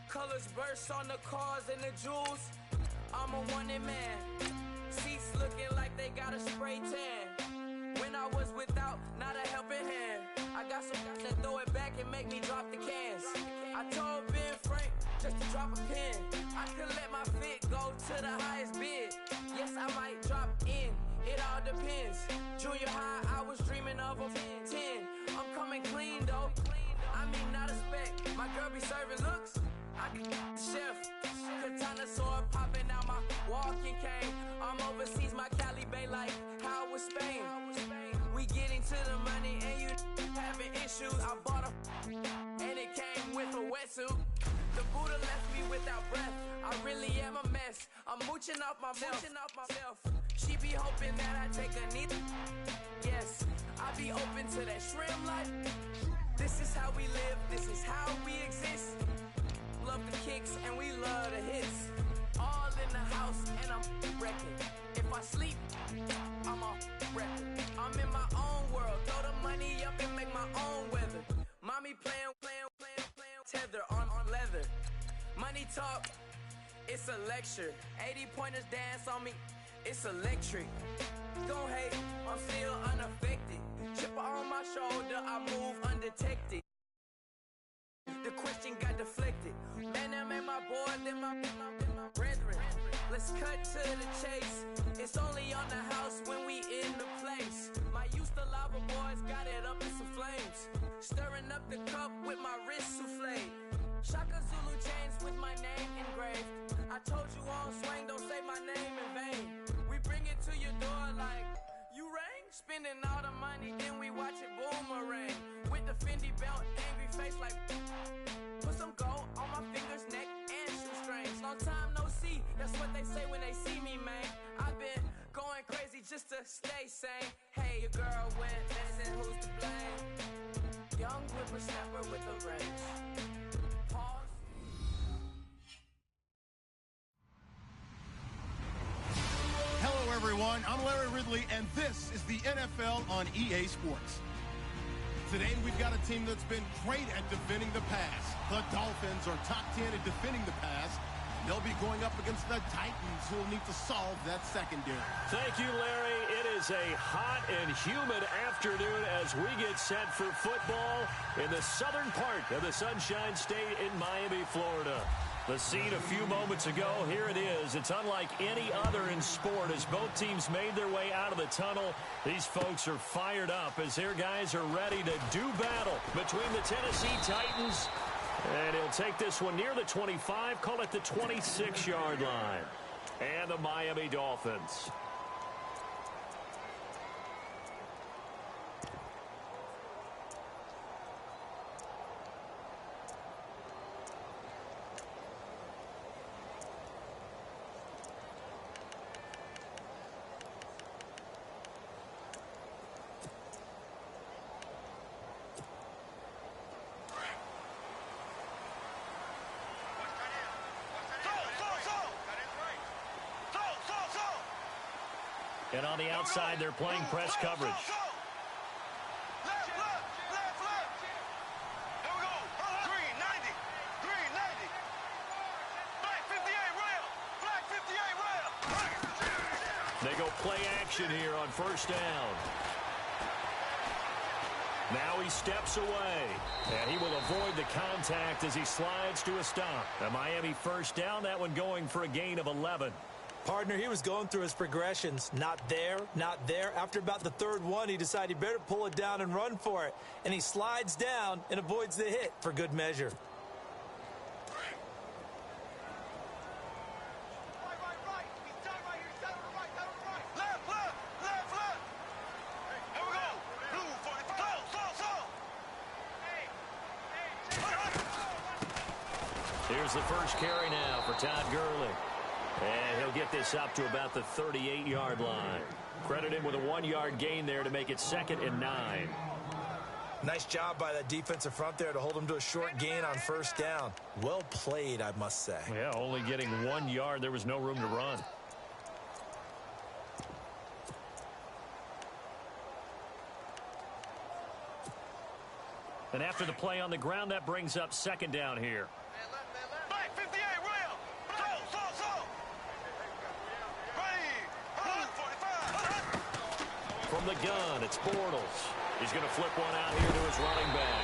Colors burst on the cars and the jewels. I'm a wanted man. Seats looking like they got a spray tan. When I was without, not a helping hand. I got some guys that throw it back and make me drop the cans. I told Ben Frank just to drop a pin. I could let my fit go to the highest bid. Yes, I might drop in. It all depends. Junior high, I was dreaming of a 10. I'm coming clean though. I mean, not a spec. My girl be serving looks. I can the chef. Katana sword popping out my walking cane. I'm overseas, my Cali Bay like how was Spain. We getting to the money and you having issues. I bought a and it came with a wetsuit. The Buddha left me without breath. I really am a mess. I'm mooching off myself. She be hoping that I take a knee. Yes, I be open to that shrimp life. This is how we live. This is how we exist. Love the kicks and we love the hits. All in the house and I'm wrecking. If I sleep, I'm a wrecking. I'm in my own world. Throw the money up and make my own weather. Mommy playing tether on leather. Money talk, it's a lecture. 80 pointers dance on me, it's electric. Don't hate, I'm still unaffected. Chipper on my shoulder, I move undetected. The question got deflected. Man, that made my boy, then my brethren. Let's cut to the chase. It's only on the house when we in the place. My used to lava boys got it up in some flames. Stirring up the cup with my wrist souffle. Shaka Zulu chains with my name engraved. I told you on swing, don't say my name in vain. We bring it to your door like, you rang? Spending all the money, then we watch it boomerang. With the Fendi belt, angry face like, put some gold on my fingers, neck, and shoestrings. Long time no see, that's what they say when they see me, man. I've been going crazy just to stay sane. Hey, your girl went missing, who's to blame? Young whippersnapper with the range. Pause. Hello, everyone. I'm Larry Ridley, and this is the NFL on EA Sports. Today, we've got a team that's been great at defending the pass. The Dolphins are top 10 at defending the pass. They'll be going up against the Titans, who will need to solve that secondary. Thank you, Larry. It is a hot and humid afternoon as we get set for football in the southern part of the Sunshine State in Miami, Florida. The scene a few moments ago, here it is. It's unlike any other in sport as both teams made their way out of the tunnel. These folks are fired up as their guys are ready to do battle between the Tennessee Titans. And he'll take this one near the 25, call it the 26-yard line. And the Miami Dolphins. And on the outside, they're playing press coverage. Left. Here we go. Green 90. Green 90. Black 58 rail. Black 58 rail. They go play action here on first down. Now he steps away, and he will avoid the contact as he slides to a stop. A Miami first down, that one going for a gain of 11. Partner, he was going through his progressions. Not there, not there. After about the third one, he decided he better pull it down and run for it. And he slides down and avoids the hit for good measure. Here's the first carry now for Todd Gurley. And he'll get this up to about the 38-yard line. Credit him with a 1-yard gain there to make it 2nd and 9. Nice job by that defensive front there to hold him to a short gain on first down. Well played, I must say. Yeah, only getting 1 yard. There was no room to run. And after the play on the ground, that brings up 2nd down here. Back From the gun, it's Bortles. He's going to flip one out here to his running back.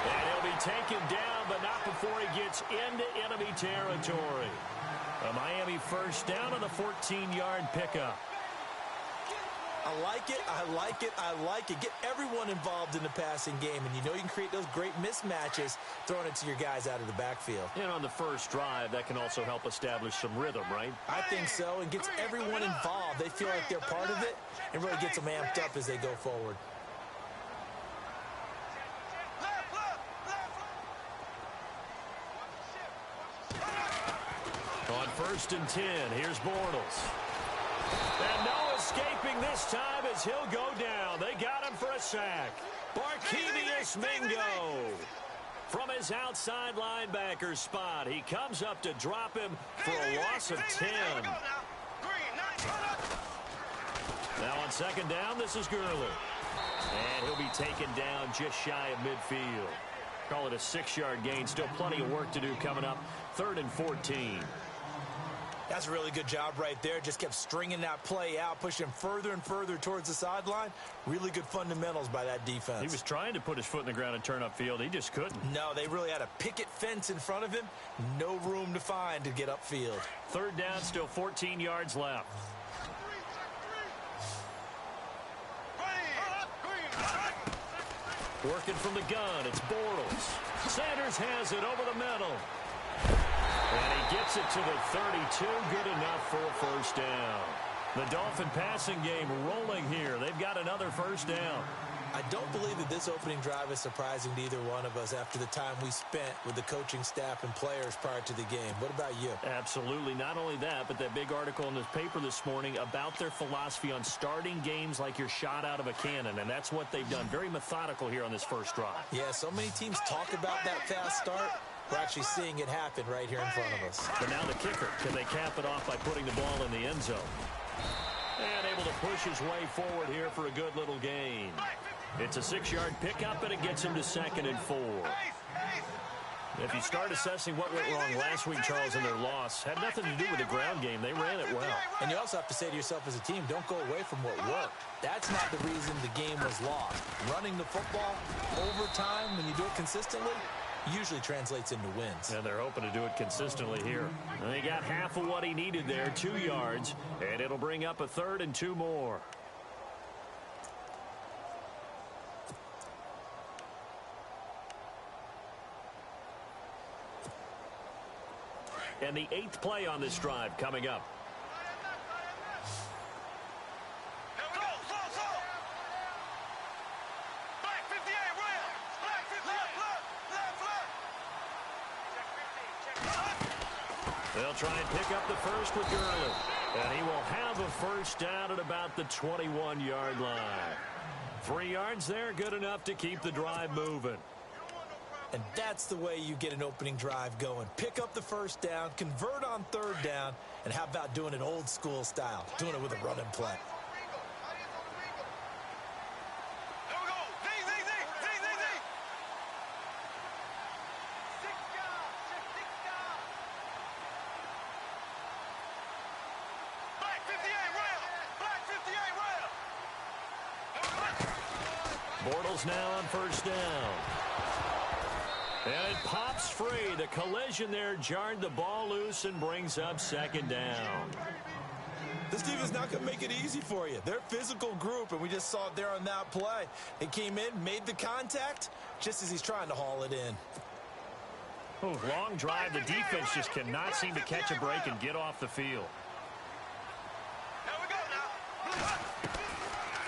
And he'll be taken down, but not before he gets into enemy territory. A Miami first down on the 14-yard pickup. I like it, I like it, I like it. Get everyone involved in the passing game, and you know you can create those great mismatches throwing it to your guys out of the backfield. And on the first drive, that can also help establish some rhythm, right? I think so, and gets everyone involved. They feel like they're part of it, and really gets them amped up as they go forward. On 1st and 10, here's Bortles. And no escaping this time as he'll go down. They got him for a sack. Barkevious Mingo. From his outside linebacker spot, he comes up to drop him for a loss of 10. Now on 2nd down, this is Gurley. And he'll be taken down just shy of midfield. Call it a 6-yard gain. Still plenty of work to do coming up. 3rd and 14. That's a really good job right there. Just kept stringing that play out, pushing him further and further towards the sideline. Really good fundamentals by that defense. He was trying to put his foot in the ground and turn upfield. He just couldn't. No, they really had a picket fence in front of him. No room to find to get upfield. 3rd down, still 14 yards left. Working from the gun, it's Bortles. Sanders has it over the middle. And he gets it to the 32. Good enough for a first down. The Dolphin passing game rolling here. They've got another first down. I don't believe that this opening drive is surprising to either one of us after the time we spent with the coaching staff and players prior to the game. What about you? Absolutely. Not only that, but that big article in the paper this morning about their philosophy on starting games like you're shot out of a cannon, and that's what they've done. Very methodical here on this first drive. Yeah, so many teams talk about that fast start. We're actually seeing it happen right here in front of us. But now the kicker. Can they cap it off by putting the ball in the end zone? And able to push his way forward here for a good little gain. It's a 6-yard pickup, and it gets him to 2nd and 4. If you start assessing what went wrong last week, Charles, in their loss, had nothing to do with the ground game. They ran it well. And you also have to say to yourself as a team, don't go away from what worked. That's not the reason the game was lost. Running the football over time, when you do it consistently, usually translates into wins. And they're hoping to do it consistently here. And they got half of what he needed there, 2 yards, and it'll bring up a 3rd and 2 more. And the 8th play on this drive coming up. They'll try and pick up the first with Gurley. And he will have a first down at about the 21-yard line. 3 yards there, good enough to keep the drive moving. And that's the way you get an opening drive going. Pick up the first down, convert on 3rd down, and how about doing it old school style, doing it with a running play. Bortles now on 1st down. And it pops free. The collision there jarred the ball loose and brings up 2nd down. This team is not going to make it easy for you. They're a physical group, and we just saw it there on that play. They came in, made the contact, just as he's trying to haul it in. Oh, long drive. The defense just cannot seem to catch a break and get off the field.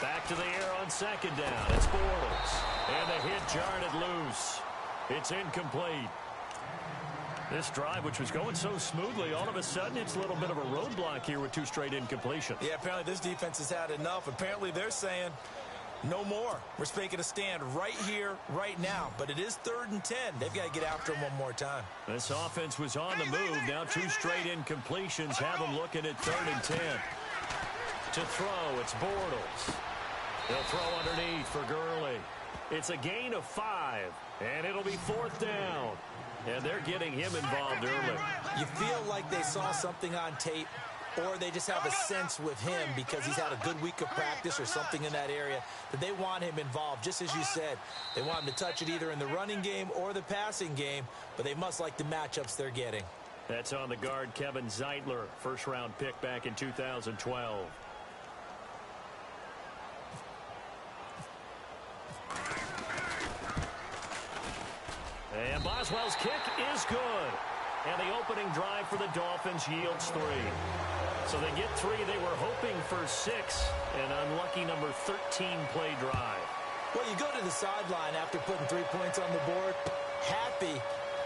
Back to the air on 2nd down. It's Bortles. And the hit jarred it loose. It's incomplete. This drive, which was going so smoothly, all of a sudden it's a little bit of a roadblock here with 2 straight incompletions. Yeah, apparently this defense has had enough. Apparently they're saying no more. We're making a stand right here, right now. But it is 3rd and 10. They've got to get after him one more time. This offense was on the move. Now 2 straight incompletions have them looking at 3rd and 10. To throw, it's Bortles. They'll throw underneath for Gurley. It's a gain of 5, and it'll be 4th down. And they're getting him involved early. You feel like they saw something on tape, or they just have a sense with him because he's had a good week of practice or something in that area that they want him involved. Just as you said, they want him to touch it either in the running game or the passing game, but they must like the matchups they're getting. That's on the guard, Kevin Zeitler, first-round pick back in 2012. And Boswell's kick is good. And the opening drive for the Dolphins yields 3. So they get 3. They were hoping for 6. An unlucky number 13 play drive. Well, you go to the sideline after putting 3 points on the board, happy,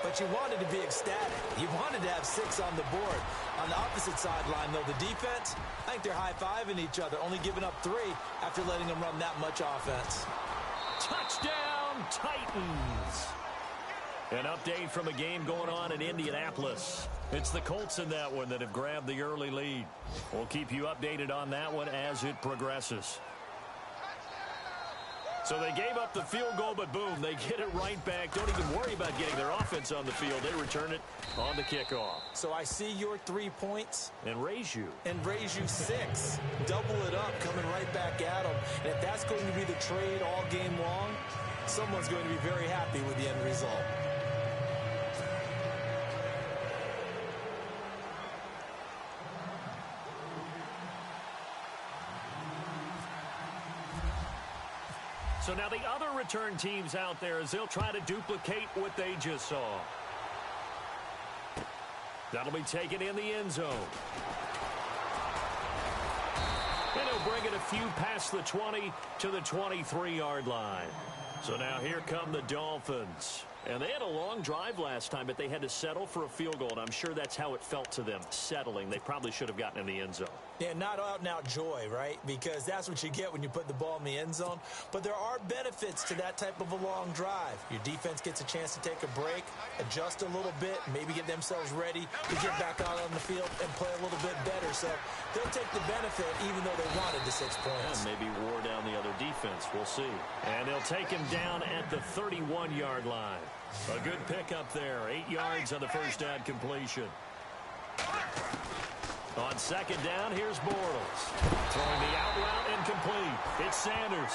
but you wanted to be ecstatic. You wanted to have 6 on the board. On the opposite sideline, though, the defense, I think they're high-fiving each other, only giving up 3 after letting them run that much offense. Touchdown, Titans! An update from a game going on in Indianapolis. It's the Colts in that one that have grabbed the early lead. We'll keep you updated on that one as it progresses. So they gave up the field goal, but boom, they get it right back. Don't even worry about getting their offense on the field. They return it on the kickoff. So I see your 3 points. And raise you. And raise you 6. Double it up, coming right back at them. And if that's going to be the trade all game long, someone's going to be very happy with the end result. So now the other return teams out there as they'll try to duplicate what they just saw. That'll be taken in the end zone. And he'll bring it a few past the 20 to the 23-yard line. So now here come the Dolphins. And they had a long drive last time, but they had to settle for a field goal, and I'm sure that's how it felt to them, settling. They probably should have gotten in the end zone. Yeah, not out-and-out joy, right? Because that's what you get when you put the ball in the end zone. But there are benefits to that type of a long drive. Your defense gets a chance to take a break, adjust a little bit, maybe get themselves ready to get back out on the field and play a little bit better. So they'll take the benefit even though they wanted the 6 points. And maybe wore down the other defense. We'll see. And they'll take him down at the 31-yard line. A good pickup there. 8 yards on the first down completion. On second down, here's Bortles. Throwing the out route incomplete. It's Sanders.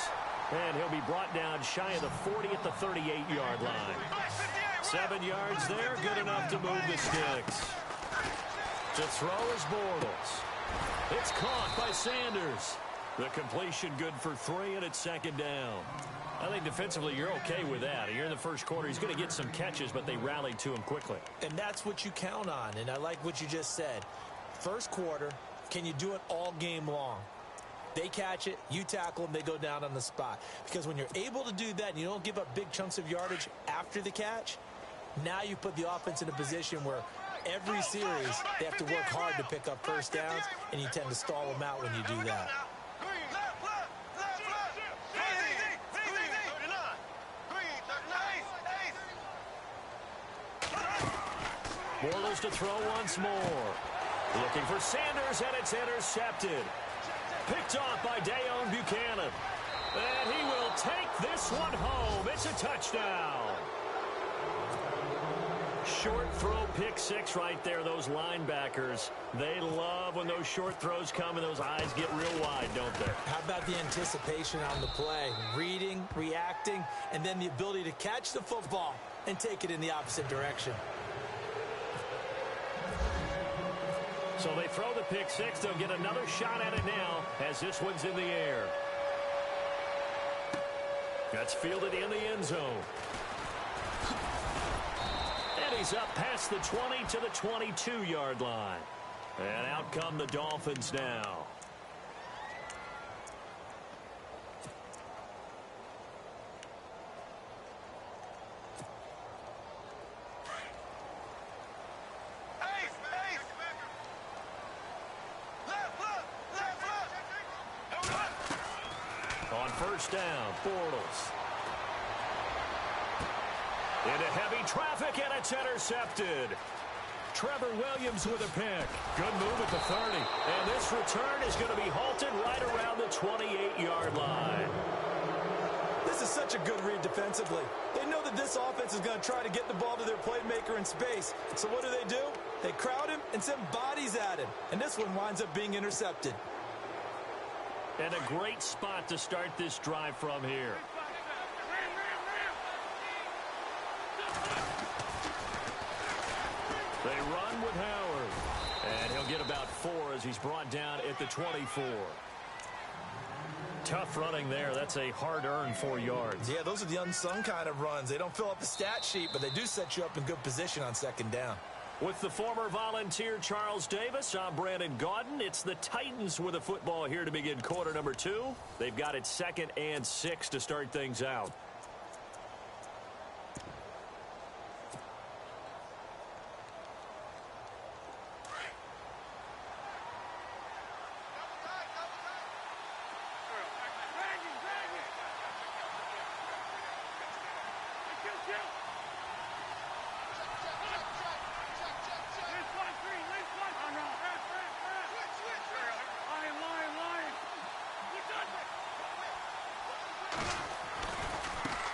And he'll be brought down shy of the 40 at the 38-yard line. 7 yards there, good enough to move the sticks. To throw is Bortles. It's caught by Sanders. The completion good for 3, and it's second down. I think defensively you're okay with that. You're in the first quarter. He's going to get some catches, but they rallied to him quickly. And that's what you count on, and I like what you just said. First quarter, can you do it all game long? They catch it, you tackle them, they go down on the spot. Because when you're able to do that and you don't give up big chunks of yardage after the catch, now you put the offense in a position where every series they have to work hard to pick up first downs, and you tend to stall them out when you do that. Bortles to throw once more. Looking for Sanders, and it's intercepted. Picked off by Dayon Buchanan. And he will take this one home. It's a touchdown. Short throw, pick 6 right there. Those linebackers, they love when those short throws come and those eyes get real wide, don't they? How about the anticipation on the play? Reading, reacting, and then the ability to catch the football and take it in the opposite direction. So they throw the pick 6. They'll get another shot at it now as this one's in the air. That's fielded in the end zone. And he's up past the 20 to the 22-yard line. And out come the Dolphins now. First down, Bortles. Into heavy traffic, and it's intercepted. Trevor Williams with a pick. Good move at the 30. And this return is going to be halted right around the 28-yard line. This is such a good read defensively. They know that this offense is going to try to get the ball to their playmaker in space. So what do? They crowd him and send bodies at him. And this one winds up being intercepted. And a great spot to start this drive from here. They run with Howard. And he'll get about 4 as he's brought down at the 24. Tough running there. That's a hard-earned 4 yards. Yeah, those are the unsung kind of runs. They don't fill up the stat sheet, but they do set you up in good position on second down. With the former Volunteer Charles Davis, I'm Brandon Gaudin. It's the Titans with a football here to begin quarter number 2. They've got it 2nd and 6 to start things out.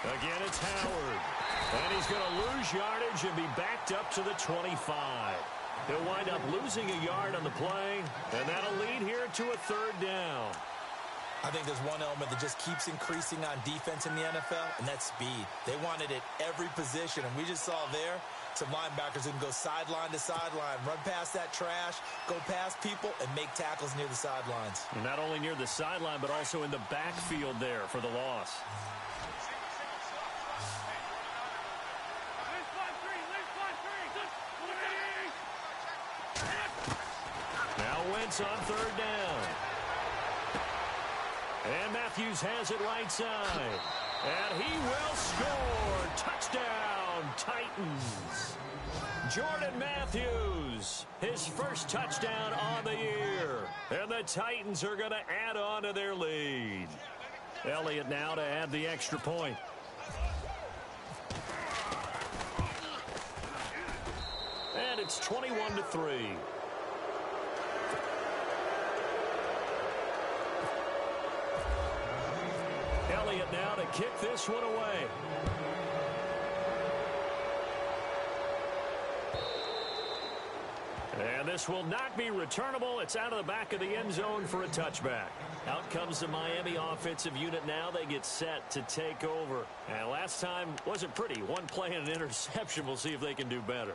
Again, it's Howard. And he's going to lose yardage and be backed up to the 25. He'll wind up losing a yard on the play, and that'll lead here to a 3rd down. I think there's one element that just keeps increasing on defense in the NFL, and that's speed. They want it at every position, and we just saw there some linebackers who can go sideline to sideline, run past that trash, go past people, and make tackles near the sidelines. And not only near the sideline, but also in the backfield there for the loss. Wentz on 3rd down. And Matthews has it right side. And he will score. Touchdown, Titans. Jordan Matthews, his first touchdown on the year. And the Titans are going to add on to their lead. Elliott now to add the extra point. And it's 21-3. Elliott now to kick this one away. And this will not be returnable. It's out of the back of the end zone for a touchback. Out comes the Miami offensive unit now. They get set to take over. And last time wasn't pretty. One play and an interception. We'll see if they can do better.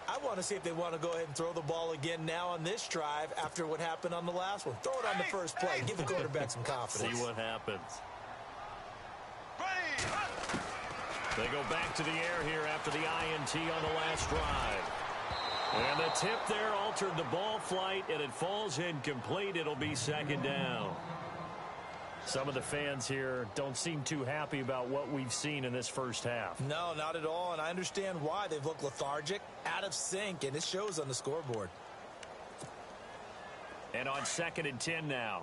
I want to see if they want to go ahead and throw the ball again now on this drive after what happened on the last one. Throw it on the first play. Give the quarterback some confidence. See what happens. They go back to the air here after the INT on the last drive. And the tip there altered the ball flight, and it falls incomplete. It'll be 2nd down. Some of the fans here don't seem too happy about what we've seen in this first half. No, not at all, and I understand why. They've looked lethargic, out of sync, and it shows on the scoreboard. And on 2nd and 10 now.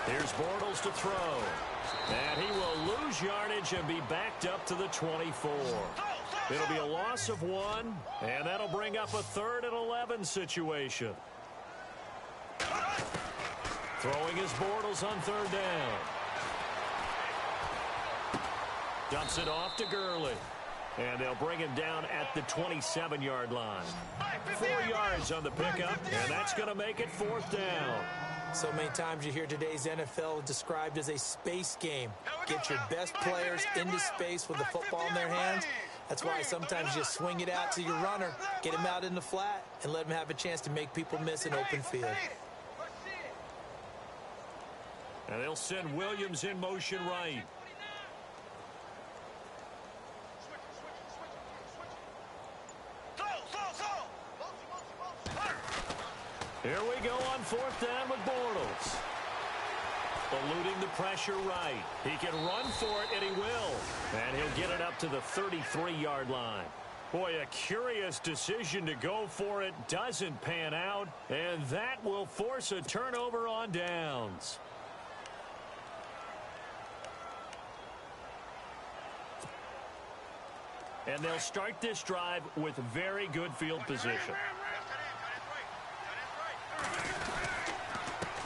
Here's Bortles to throw. And he will lose yardage and be backed up to the 24. It'll be a loss of 1, and that'll bring up a 3rd and 11 situation. Throwing his Bortles on 3rd down. Dumps it off to Gurley. And they'll bring him down at the 27-yard line. 4 yards on the pickup, and that's going to make it 4th down. So many times you hear today's NFL described as a space game. Get your best players into space with the football in their hands. That's why sometimes you swing it out to your runner, get him out in the flat, and let him have a chance to make people miss an open field. And they'll send Williams in motion right. Here we go on 4th down with Bortles. Eluding the pressure right. He can run for it, and he will. And he'll get it up to the 33-yard line. Boy, a curious decision to go for it. Doesn't pan out, and that will force a turnover on downs. And they'll start this drive with very good field position.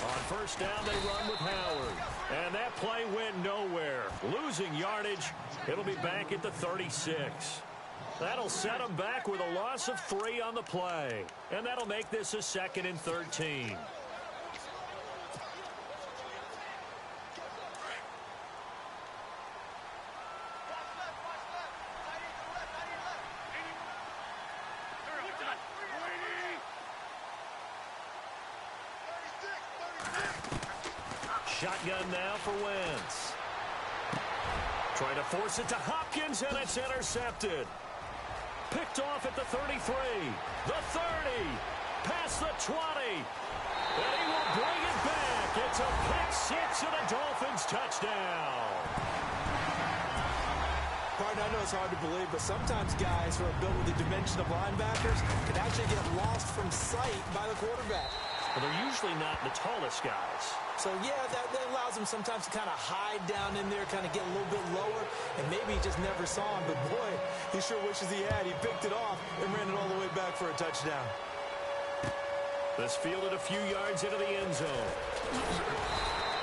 On first down, they run with Howard. And that play went nowhere. Losing yardage. It'll be back at the 36. That'll set them back with a loss of 3 on the play. And that'll make this a 2nd and 13. Shotgun now for Wentz. Trying to force it to Hopkins, and it's intercepted. Picked off at the 33, the 30, past the 20, and he will bring it back. It's a pick-6 and a Dolphins touchdown. Partner, I know it's hard to believe, but sometimes guys who are built with the dimension of linebackers can actually get lost from sight by the quarterback. Well, they're usually not the tallest guys. So, yeah, that allows him sometimes to kind of hide down in there, kind of get a little bit lower, and maybe he just never saw him. But, boy, he sure wishes he had. He picked it off and ran it all the way back for a touchdown. This fielded a few yards into the end zone.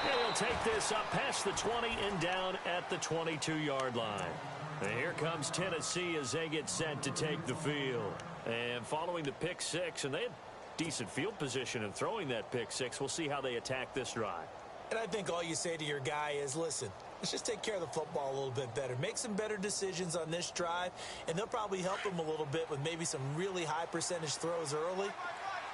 And he'll take this up past the 20 and down at the 22-yard line. And here comes Tennessee as they get set to take the field. And following the pick-6, and they had decent field position in throwing that pick-6. We'll see how they attack this drive. And I think all you say to your guy is, listen, let's just take care of the football a little bit better. Make some better decisions on this drive, and they'll probably help him a little bit with maybe some really high percentage throws early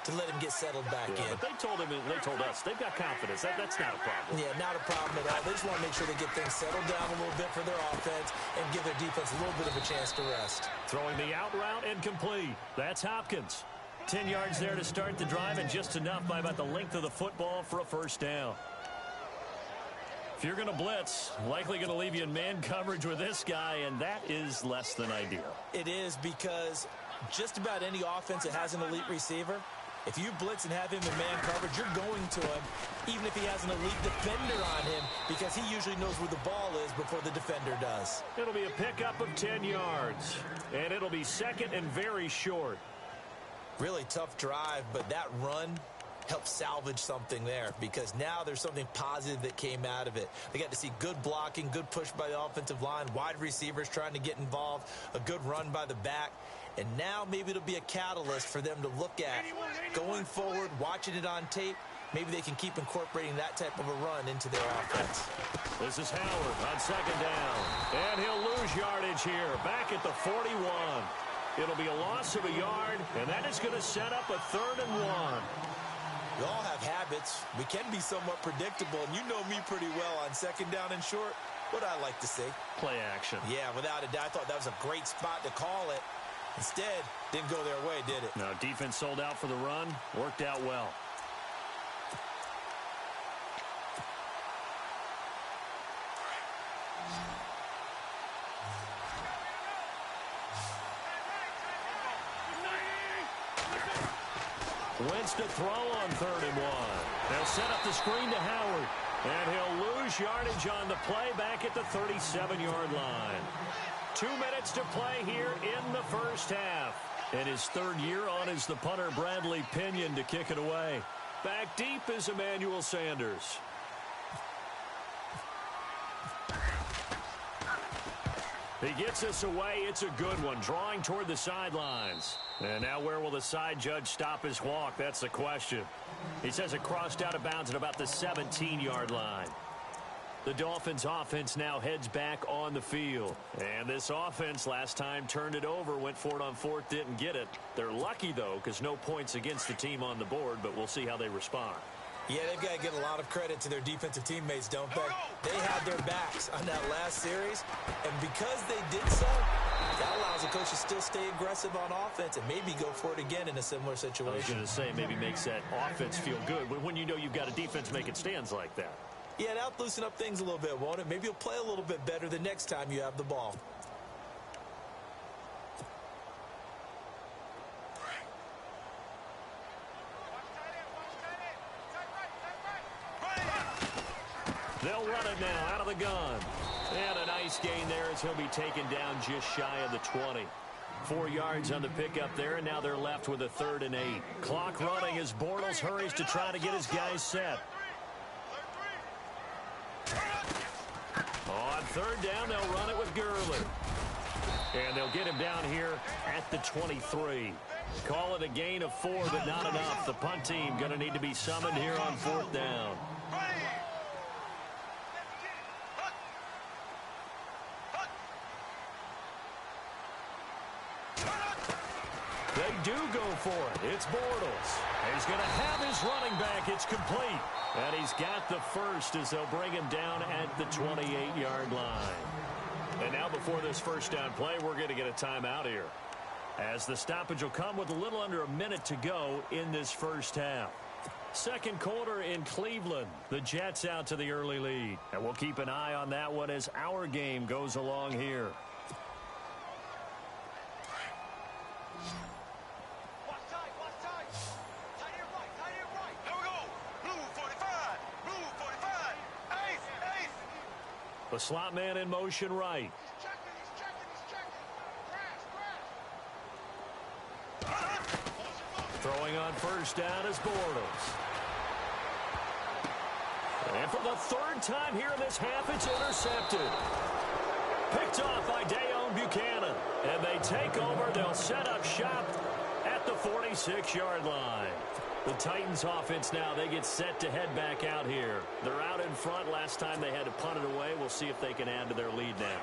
to let him get settled back in. But they told him, and they told us, they've got confidence. That's not a problem. Yeah, not a problem at all. They just want to make sure they get things settled down a little bit for their offense and give their defense a little bit of a chance to rest. Throwing the out route and complete. That's Hopkins. 10 yards there to start the drive, and just enough by about the length of the football for a first down. If you're going to blitz, likely going to leave you in man coverage with this guy, and that is less than ideal. It is, because just about any offense that has an elite receiver, if you blitz and have him in man coverage, you're going to him, even if he has an elite defender on him, because he usually knows where the ball is before the defender does. It'll be a pickup of 10 yards, and it'll be 2nd and very short. Really tough drive, but that run helped salvage something there, because now there's something positive that came out of it. They got to see good blocking, good push by the offensive line, wide receivers trying to get involved, a good run by the back, and now maybe it'll be a catalyst for them to look at going forward, watching it on tape. Maybe they can keep incorporating that type of a run into their offense. This is Howard on 2nd down, and he'll lose yardage here, back at the 41. It'll be a loss of a yard, and that is going to set up a 3rd and 1. We all have habits. We can be somewhat predictable, and you know me pretty well on 2nd down and short. What I like to see. Play action. Yeah, without a doubt. I thought that was a great spot to call it. Instead, didn't go their way, did it? No, defense sold out for the run. Worked out well. Wentz to throw on 3rd and 1. They'll set up the screen to Howard, and he'll lose yardage on the play back at the 37-yard line. 2 minutes to play here in the first half. And his 3rd year on is the punter Bradley Pinion to kick it away. Back deep is Emmanuel Sanders. He gets us away. It's a good one, drawing toward the sidelines. And now where will the side judge stop his walk? That's the question. He says it crossed out of bounds at about the 17-yard line. The Dolphins offense now heads back on the field. And this offense last time turned it over, went for it on 4th, didn't get it. They're lucky, though, because no points against the team on the board, but we'll see how they respond. Yeah, they've got to give a lot of credit to their defensive teammates, don't they? They had their backs on that last series, and because they did so, that allows the coach to still stay aggressive on offense and maybe go for it again in a similar situation. I was going to say, maybe makes that offense feel good when you know you've got a defense making stands like that. Yeah, that'll loosen up things a little bit, won't it? Maybe you'll play a little bit better the next time you have the ball. They'll run it now out of the gun. And a nice gain there as he'll be taken down just shy of the 20. 4 yards on the pickup there, and now they're left with a 3rd and 8. Clock running as Bortles hurries to try to get his guys set. On third down, they'll run it with Gurley. And they'll get him down here at the 23. Call it a gain of 4, but not enough. The punt team going to need to be summoned here on fourth down. They do go for it. It's Bortles. He's going to have his running back. It's complete. And he's got the first as they'll bring him down at the 28-yard line. And now before this first down play, we're going to get a timeout here, as the stoppage will come with a little under a minute to go in this first half. Second quarter in Cleveland. The Jets out to the early lead. And we'll keep an eye on that one as our game goes along here. The slot man in motion right. Throwing on first down is Bortles. And for the third time here in this half, it's intercepted. Picked off by Dayon Buchanan. And they take over. They'll set up shop at the 46-yard line. The Titans offense now, they get set to head back out here. They're out in front. Last time they had to punt it away. We'll see if they can add to their lead now.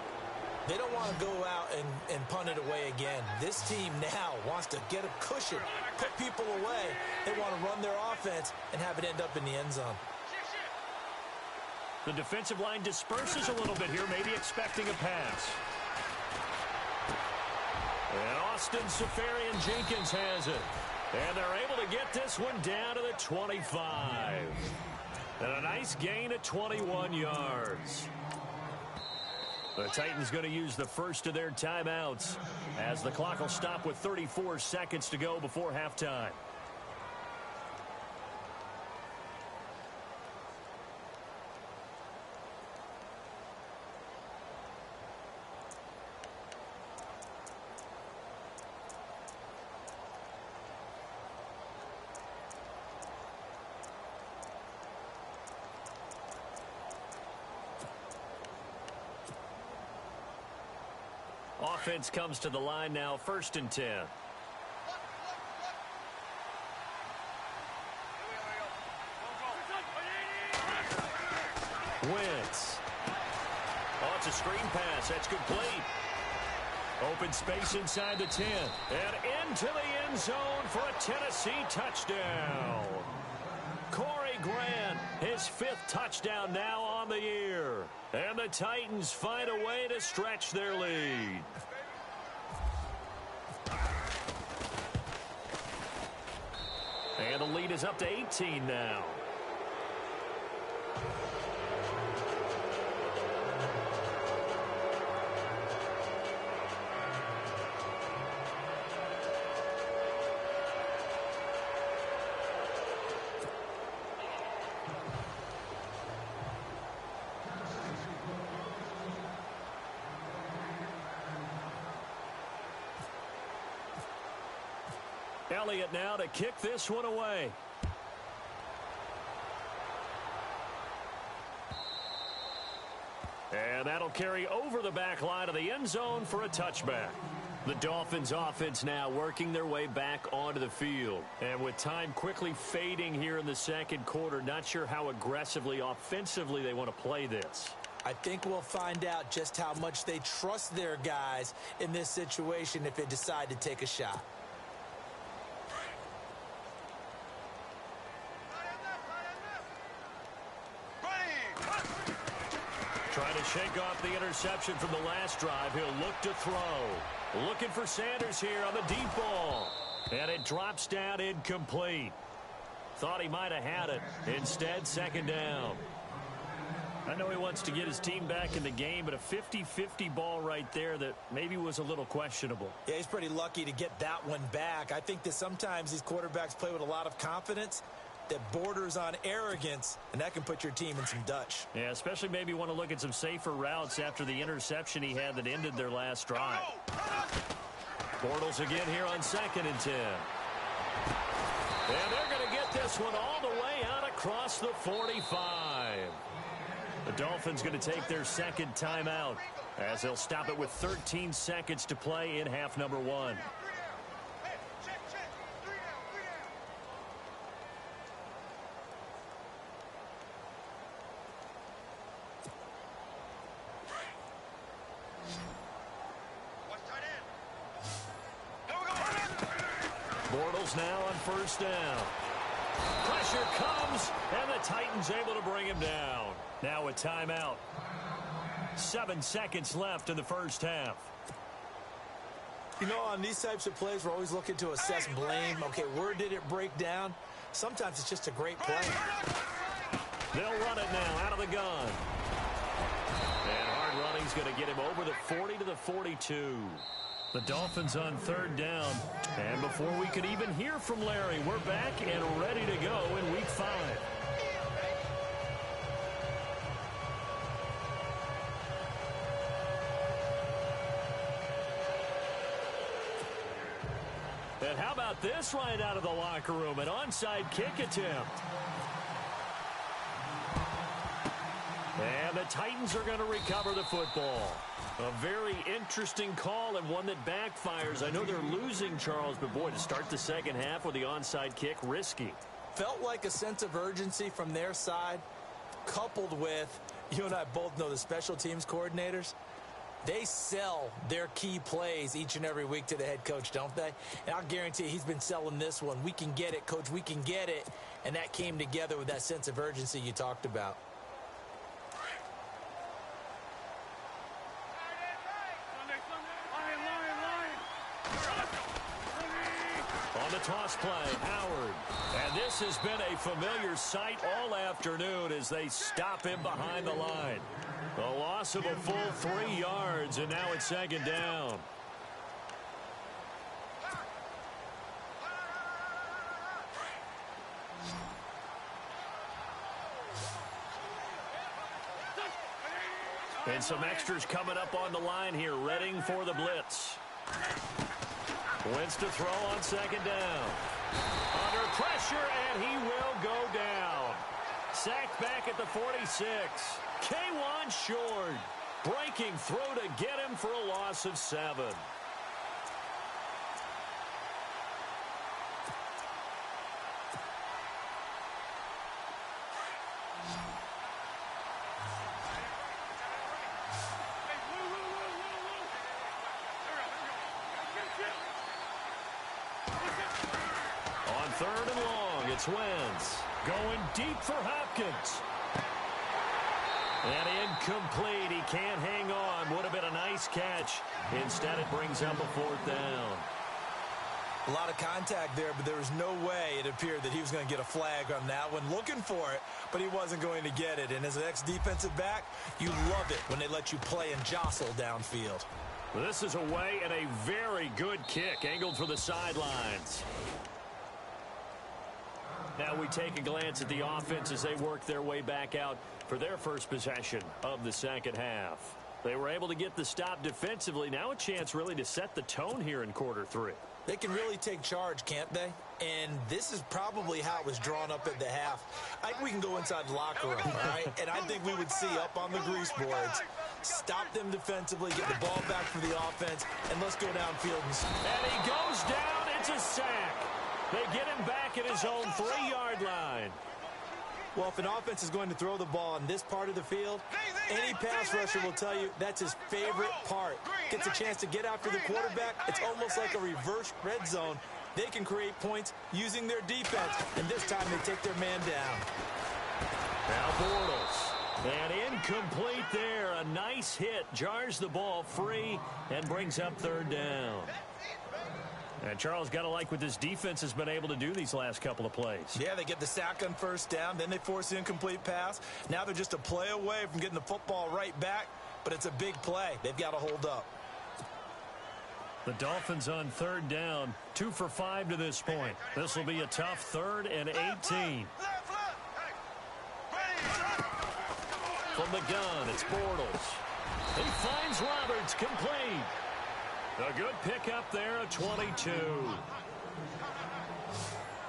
They don't want to go out and punt it away again. This team now wants to get a cushion, put people away. They want to run their offense and have it end up in the end zone. The defensive line disperses a little bit here, maybe expecting a pass. And Austin Seferian-Jenkins has it. And they're able to get this one down to the 25. And a nice gain of 21 yards. The Titans going to use the first of their timeouts as the clock will stop with 34 seconds to go before halftime. Offense comes to the line now, 1st and 10. Wentz. Oh, it's a screen pass. That's complete. Open space inside the 10. And into the end zone for a Tennessee touchdown. Corey Grant, his 5th touchdown now on the year. And the Titans find a way to stretch their lead. And the lead is up to 18 now. Elliott now to kick this one away. And that'll carry over the back line of the end zone for a touchback. The Dolphins offense now working their way back onto the field. And with time quickly fading here in the second quarter, not sure how aggressively, offensively they want to play this. I think we'll find out just how much they trust their guys in this situation if they decide to take a shot. Trying to shake off the interception from the last drive. He'll look to throw. Looking for Sanders here on the deep ball. And it drops down incomplete. Thought he might have had it. Instead, 2nd down. I know he wants to get his team back in the game, but a 50-50 ball right there that maybe was a little questionable. Yeah, he's pretty lucky to get that one back. I think that sometimes these quarterbacks play with a lot of confidence that borders on arrogance, and that can put your team in some Dutch. Yeah, especially maybe want to look at some safer routes after the interception he had that ended their last drive. Bortles again here on 2nd and 10. And they're going to get this one all the way out across the 45. The Dolphins going to take their second timeout as they'll stop it with 13 seconds to play in half number 1. Bortles now on first down. Pressure comes, and the Titans able to bring him down. Now a timeout. 7 seconds left in the first half. You know, on these types of plays, we're always looking to assess blame. Okay, where did it break down? Sometimes it's just a great play. They'll run it now out of the gun. And hard running's going to get him over the 40 to the 42. The Dolphins on third down. And before we could even hear from Larry, we're back and ready to go in Week 5. And how about this right out of the locker room? An onside kick attempt. And the Titans are going to recover the football. A very interesting call and one that backfires. I know they're losing, Charles, but boy, to start the second half with the onside kick, risky. Felt like a sense of urgency from their side, coupled with, you and I both know the special teams coordinators. They sell their key plays each and every week to the head coach, don't they? And I'll guarantee you he's been selling this one. We can get it, coach, we can get it. And that came together with that sense of urgency you talked about. On the toss play, Howard. And this has been a familiar sight all afternoon as they stop him behind the line. A loss of a full 3 yards, and now it's second down. And some extras coming up on the line here, readying for the blitz. Wentz to throw on second down. Under pressure, and he will go down. Sacked back at the 46. K1 short. Breaking through to get him for a loss of 7. On third and long, it's Wentz. Going deep for Hopkins. And incomplete. He can't hang on. Would have been a nice catch. Instead, it brings up a fourth down. A lot of contact there, but there was no way it appeared that he was going to get a flag on that one. Looking for it, but he wasn't going to get it. And as an ex-defensive back, you love it when they let you play and jostle downfield. This is away and a very good kick, angled for the sidelines. Now we take a glance at the offense as they work their way back out for their first possession of the second half. They were able to get the stop defensively. Now a chance really to set the tone here in quarter 3. They can really take charge, can't they? And this is probably how it was drawn up at the half. I think we can go inside the locker room, all right? And I think we would see up on the grease boards, stop them defensively, get the ball back for the offense, and let's go downfield. And he goes down. It's a sack. They get him back at his own 3-yard line. Well, if an offense is going to throw the ball on this part of the field, any pass rusher will tell you that's his favorite part. Gets a chance to get after the quarterback. It's almost like a reverse red zone. They can create points using their defense, and this time they take their man down. Now Bortles. And incomplete there. A nice hit. Jars the ball free and brings up third down. And Charles, got to like what this defense has been able to do these last couple of plays. Yeah, they get the sack on first down. Then they force the incomplete pass. Now they're just a play away from getting the football right back. But it's a big play. They've got to hold up. The Dolphins on third down. 2 for 5 to this point. This will be a tough 3rd and 18. From the gun, it's Bortles. He finds Roberts, complete. A good pickup there at 22.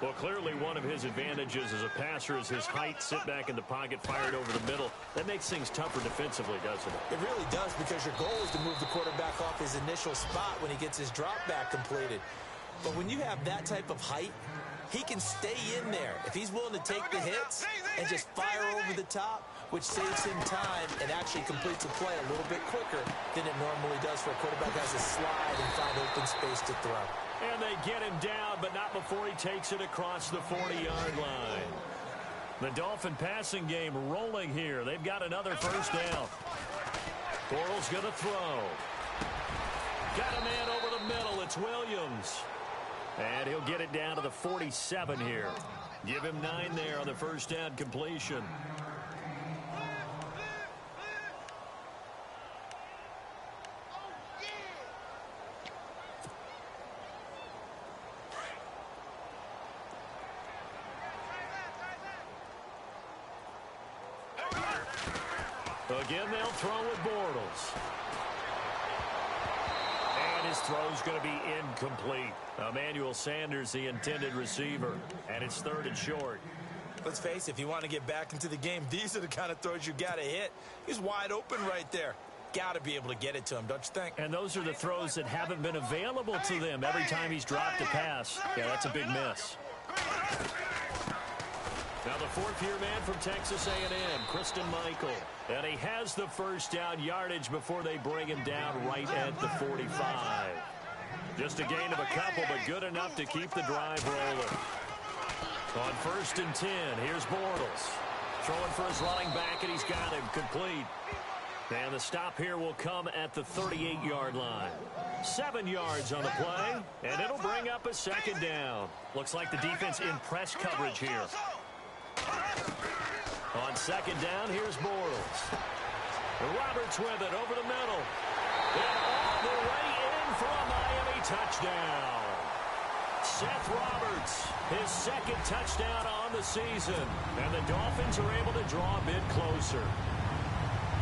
Well, clearly one of his advantages as a passer is his height. Sit back in the pocket, fired over the middle. That makes things tougher defensively, doesn't it? It really does, because your goal is to move the quarterback off his initial spot when he gets his drop back completed. But when you have that type of height, he can stay in there if he's willing to take the hits and just fire over the top, which saves him time and actually completes a play a little bit quicker than it normally does for a quarterback who has to slide and find open space to throw. And they get him down, but not before he takes it across the 40-yard line. The Dolphin passing game rolling here. They've got another first down. Bortles going to throw. Got a man over the middle. It's Williams. And he'll get it down to the 47 here. Give him 9 there on the first down completion. Again, they'll throw with Bortles. And his throw's going to be incomplete. Emmanuel Sanders, the intended receiver. And it's 3rd and short. Let's face it, if you want to get back into the game, these are the kind of throws you got to hit. He's wide open right there. Got to be able to get it to him, don't you think? And those are the throws that haven't been available to them every time he's dropped a pass. Yeah, that's a big miss. Now the 4th-year man from Texas A&M, Christian Michael. And he has the first down yardage before they bring him down right at the 45. Just a gain of a couple, but good enough to keep the drive rolling. On 1st and 10, here's Bortles. Throwing for his running back, and he's got him complete. And the stop here will come at the 38-yard line. 7 yards on the play, and it'll bring up a 2nd down. Looks like the defense in press coverage here. On 2nd down, here's Bortles. Roberts with it over the middle. And all the way in for a Miami touchdown. Seth Roberts, his 2nd touchdown on the season. And the Dolphins are able to draw a bit closer.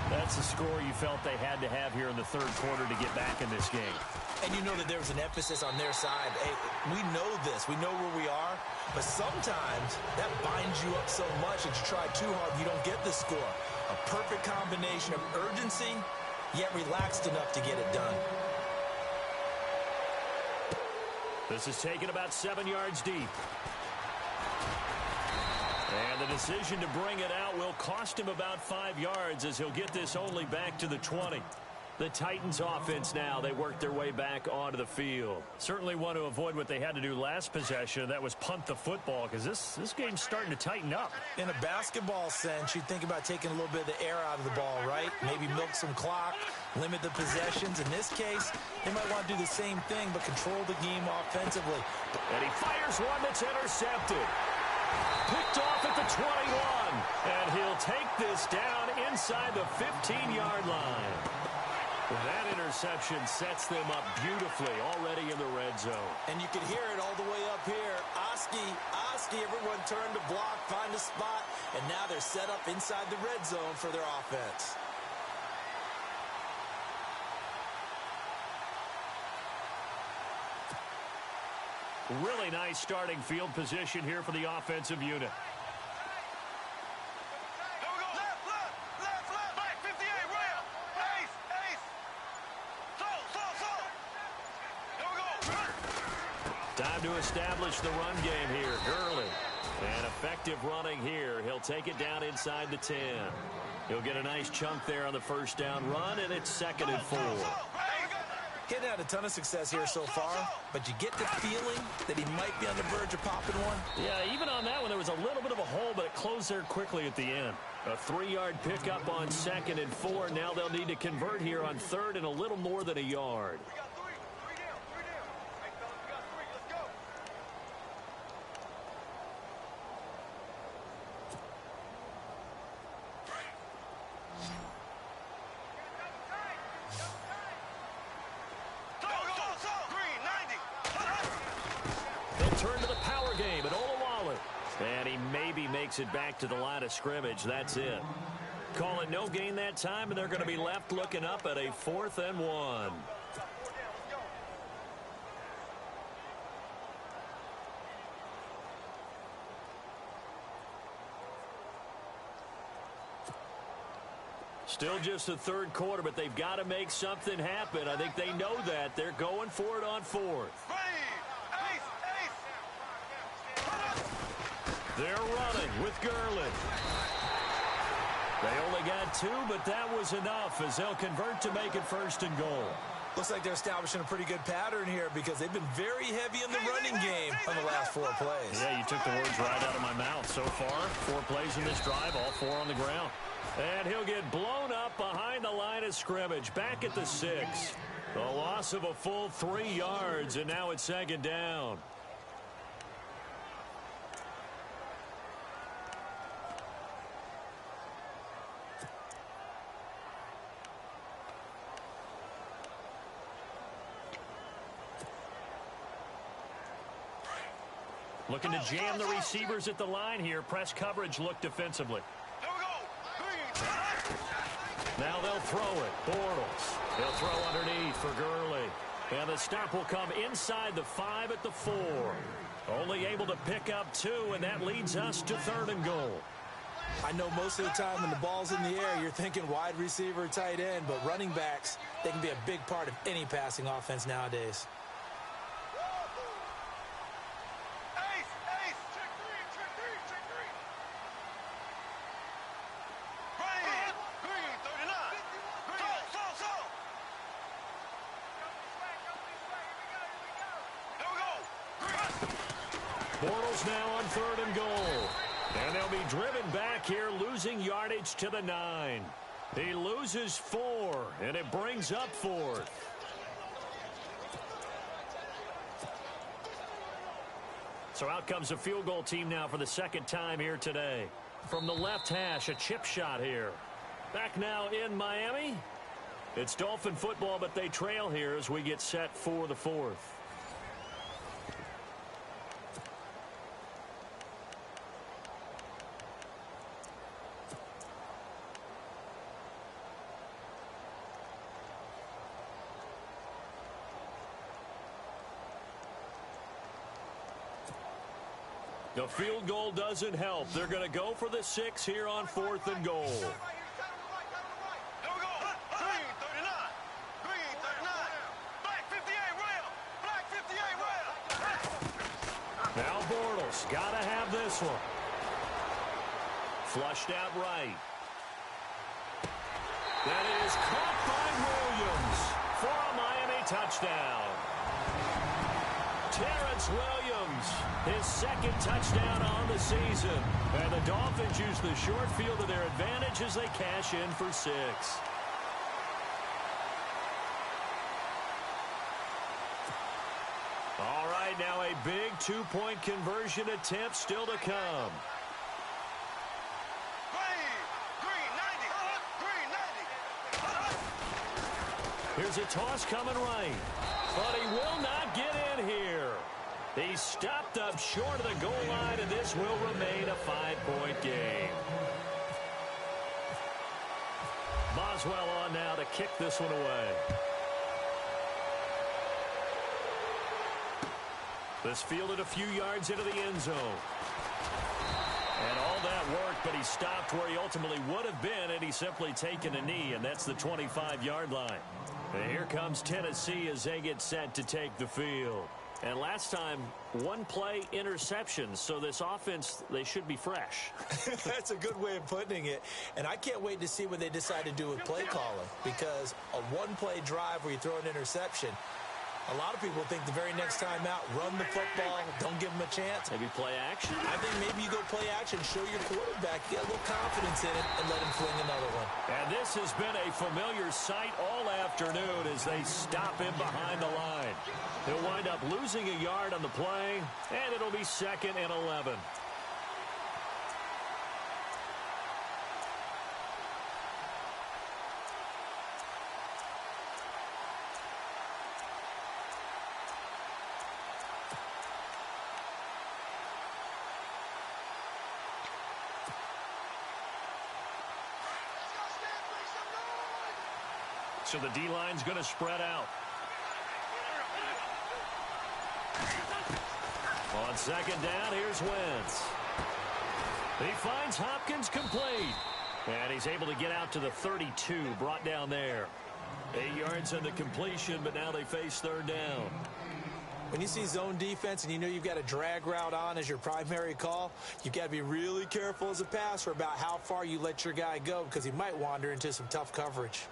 That's the score you felt they had to have here in the 3rd quarter to get back in this game. And you know that there was an emphasis on their side. Hey, we know this. We know where we are. But sometimes that binds you up so much that you try too hard, you don't get the score. A perfect combination of urgency, yet relaxed enough to get it done. This is taken about 7 yards deep. And the decision to bring it out will cost him about 5 yards as he'll get this only back to the 20. The Titans offense now, they work their way back onto the field. Certainly want to avoid what they had to do last possession. That was punt the football, because this game's starting to tighten up. In a basketball sense, you think about taking a little bit of the air out of the ball, right? Maybe milk some clock, limit the possessions. In this case, they might want to do the same thing, but control the game offensively. And he fires one that's intercepted. Picked off at the 21. And he'll take this down inside the 15-yard line. That interception sets them up beautifully already in the red zone. And you can hear it all the way up here. Oski, everyone turned to block, find a spot, and now they're set up inside the red zone for their offense. Really nice starting field position here for the offensive unit. Time to establish the run game here. Gurley. And effective running here. He'll take it down inside the 10. He'll get a nice chunk there on the first down run, and it's 2nd and 4. Getting had a ton of success here so far, but you get the feeling that he might be on the verge of popping one. Yeah, even on that one, there was a little bit of a hole, but it closed there quickly at the end. A 3-yard pickup on 2nd and 4. Now they'll need to convert here on 3rd and a little more than a yard. Turn to the power game at Olawale. And he maybe makes it back to the line of scrimmage. That's it. Call it no gain that time, and they're going to be left looking up at a 4th and 1. Still just the third quarter, but they've got to make something happen. I think they know that. They're going for it on fourth. They're running with Gurley. They only got 2, but that was enough as they'll convert to make it 1st and goal. Looks like they're establishing a pretty good pattern here because they've been very heavy in the running game on the last 4 plays. Yeah, you took the words right out of my mouth. So far, 4 plays in this drive, all 4 on the ground. And he'll get blown up behind the line of scrimmage, back at the 6. The loss of a full 3 yards, and now it's 2nd down. Looking to jam the receivers at the line here. Press coverage look defensively. Now they'll throw it. Bortles. They'll throw underneath for Gurley. And the stop will come inside the 5 at the 4. Only able to pick up 2, and that leads us to 3rd and goal. I know most of the time when the ball's in the air, you're thinking wide receiver, tight end, but running backs, they can be a big part of any passing offense nowadays. Bortles now on 3rd and goal. And they'll be driven back here, losing yardage to the 9. He loses 4, and it brings up 4th. So out comes the field goal team now for the 2nd time here today. From the left hash, a chip shot here. Back now in Miami. It's Dolphin football, but they trail here as we get set for the 4th. The field goal doesn't help. They're going to go for the 6 here on 4th and goal. Now Bortles, got to have this one. Flushed out right. That is caught by Williams for a Miami touchdown. Terrence Williams, his 2nd touchdown on the season. And the Dolphins use the short field to their advantage as they cash in for 6. All right, now a big 2-point conversion attempt still to come. Here's a toss coming right. But he will not get in here. He's stopped up short of the goal line, and this will remain a 5-point game. Boswell on now to kick this one away. This fielded a few yards into the end zone. And all that worked, but he stopped where he ultimately would have been had he simply taken a knee, and that's the 25-yard line. And here comes Tennessee as they get set to take the field. And last time, 1-play interceptions, so this offense, they should be fresh. That's a good way of putting it. And I can't wait to see what they decide to do with play calling, because a 1-play drive where you throw an interception, a lot of people think the very next time out, run the football, don't give them a chance. Maybe play action? I think maybe you go play action, show your quarterback, get a little confidence in it, and let him fling another one. And this has been a familiar sight all afternoon as they stop him behind the line. He'll wind up losing a yard on the play, and it'll be 2nd and 11. So the D-line's going to spread out. On 2nd down, here's Wentz. He finds Hopkins complete. And he's able to get out to the 32, brought down there. 8 yards on the completion, but now they face third down. When you see zone defense and you know you've got a drag route on as your primary call, you've got to be really careful as a passer about how far you let your guy go because he might wander into some tough coverage.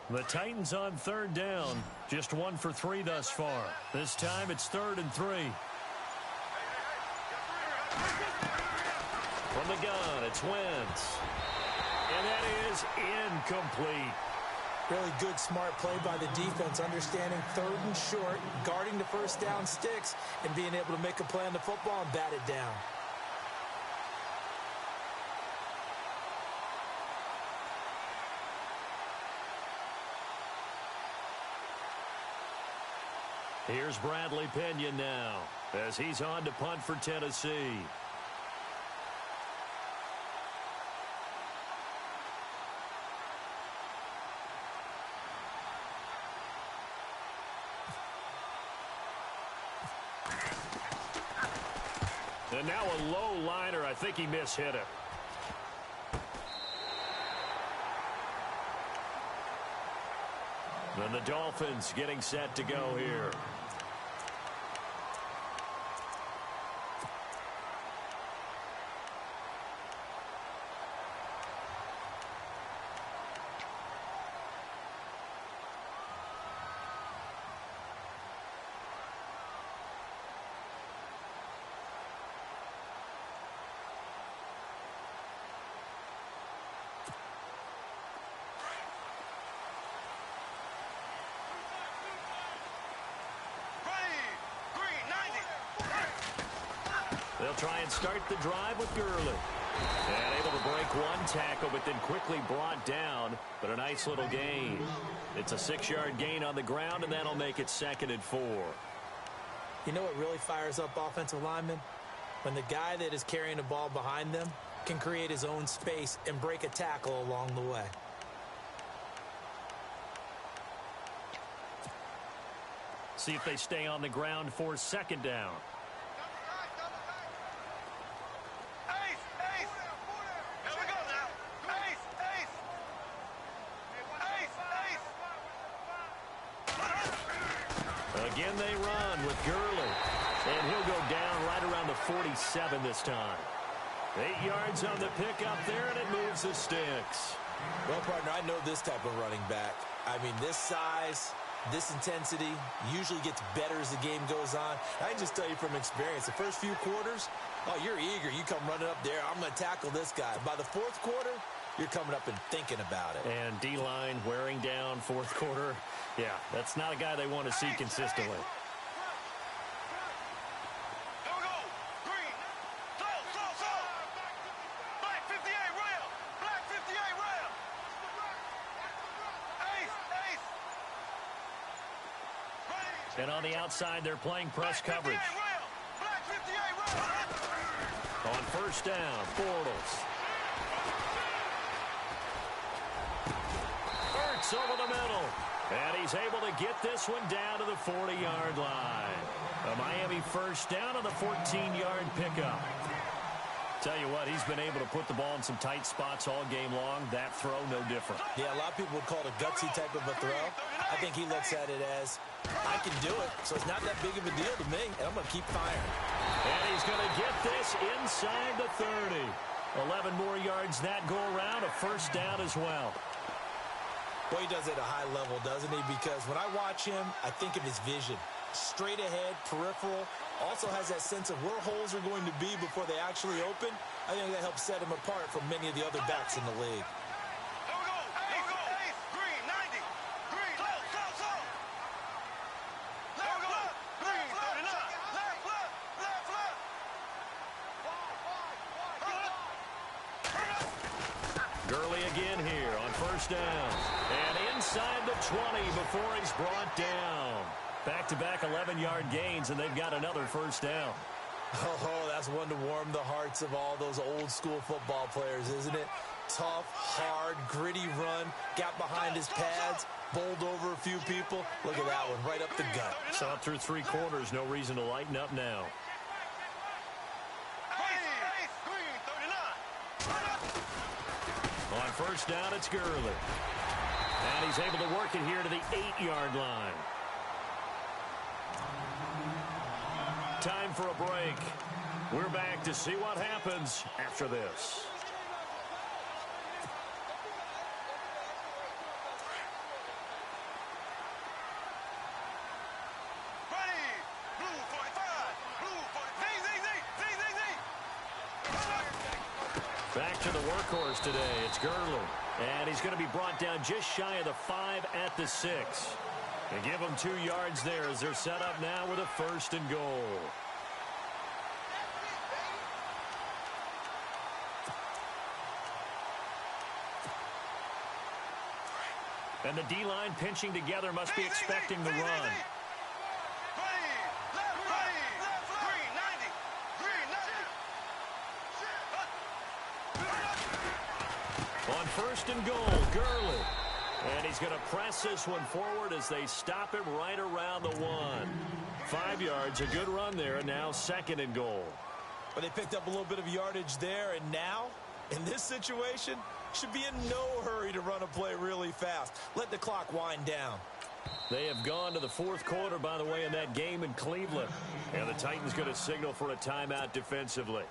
The Titans on third down. Just 1 for 3 thus far. This time it's 3rd and 3. From the gun, it's Wentz. And that is incomplete. Really good, smart play by the defense, understanding 3rd and short, guarding the first down sticks, and being able to make a play on the football and bat it down. Here's Bradley Pinion now as he's on to punt for Tennessee. And now a low liner. I think he mishit it. And the Dolphins getting set to go here. They'll try and start the drive with Gurley. And able to break one tackle, but then quickly brought down. But a nice little gain. It's a 6-yard gain on the ground, and that'll make it 2nd and 4. You know what really fires up offensive linemen? When the guy that is carrying the ball behind them can create his own space and break a tackle along the way. See if they stay on the ground for 2nd down. Again, they run with Gurley. And he'll go down right around the 47 this time. 8 yards on the pickup there, and it moves the sticks. Well, partner, I know this type of running back. I mean, this size, this intensity usually gets better as the game goes on. I can just tell you from experience, the first few quarters, oh, you're eager. You come running up there. I'm going to tackle this guy. By the 4th quarter, you're coming up and thinking about it. And D-line wearing down 4th quarter. Yeah, that's not a guy they want to see consistently. And on the outside, they're playing press coverage. On 1st down, Bortles. Hurts over the middle. And he's able to get this one down to the 40-yard line. A Miami 1st down on the 14-yard pickup. Tell you what, he's been able to put the ball in some tight spots all game long. That throw, no different. Yeah, a lot of people would call it a gutsy type of a throw. I think he looks at it as, I can do it, so it's not that big of a deal to me, and I'm going to keep firing. And he's going to get this inside the 30. 11 more yards that go around, a 1st down as well. Boy, he does it at a high level, doesn't he? Because when I watch him, I think of his vision. Straight ahead, peripheral, also has that sense of where holes are going to be before they actually open. I think that helps set him apart from many of the other backs in the league. Gurley again here on 1st down. And inside the 20 before he's brought down. Back-to-back 11-yard gains, and they've got another 1st down. Oh, that's one to warm the hearts of all those old school football players, isn't it? Tough, hard, gritty run, got behind his pads, bowled over a few people. Look at that one, right up the gut. Saw it through 3 quarters, no reason to lighten up now. On first down, it's Gurley. And he's able to work it here to the 8-yard line. Time for a break. We're back to see what happens after this. Back to the workhorse today. It's Gurley. And he's going to be brought down just shy of the 5 at the 6. They give him 2 yards there as they're set up now with a 1st and goal. And the D-line pinching together must be expecting the run. On 1st and goal, Gurley. And he's going to press this one forward as they stop him right around the 1. 5 yards, a good run there, and now 2nd and goal. But they picked up a little bit of yardage there, and now, in this situation, should be in no hurry to run a play really fast. Let the clock wind down. They have gone to the 4th quarter, by the way, in that game in Cleveland. And the Titans going to signal for a timeout defensively.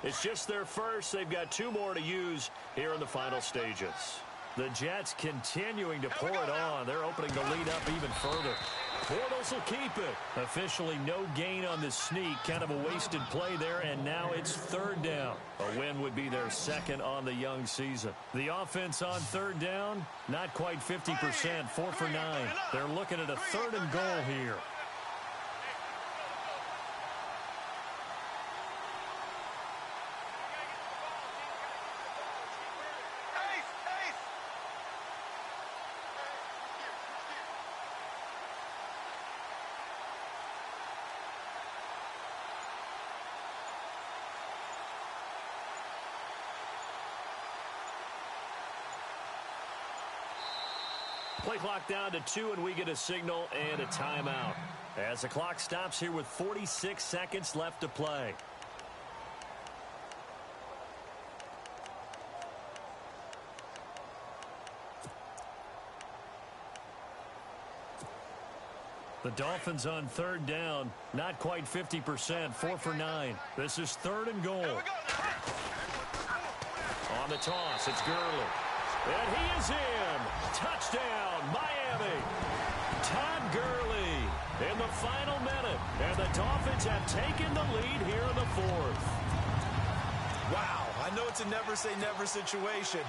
It's just their first. They've got 2 more to use here in the final stages. The Jets continuing to pour it on. They're opening the lead up even further. Bortles will keep it. Officially no gain on the sneak. Kind of a wasted play there, and now it's 3rd down. A win would be their 2nd on the young season. The offense on 3rd down, not quite 50%, 4 for 9. They're looking at a 3rd and goal here. Play clock down to 2, and we get a signal and a timeout. As the clock stops here with 46 seconds left to play. The Dolphins on 3rd down, not quite 50%, 4 for 9. This is 3rd and goal. On the toss, it's Gurley. And he is in. Touchdown, Miami. Todd Gurley in the final minute. And the Dolphins have taken the lead here in the 4th. Wow, I know it's a never-say-never situation,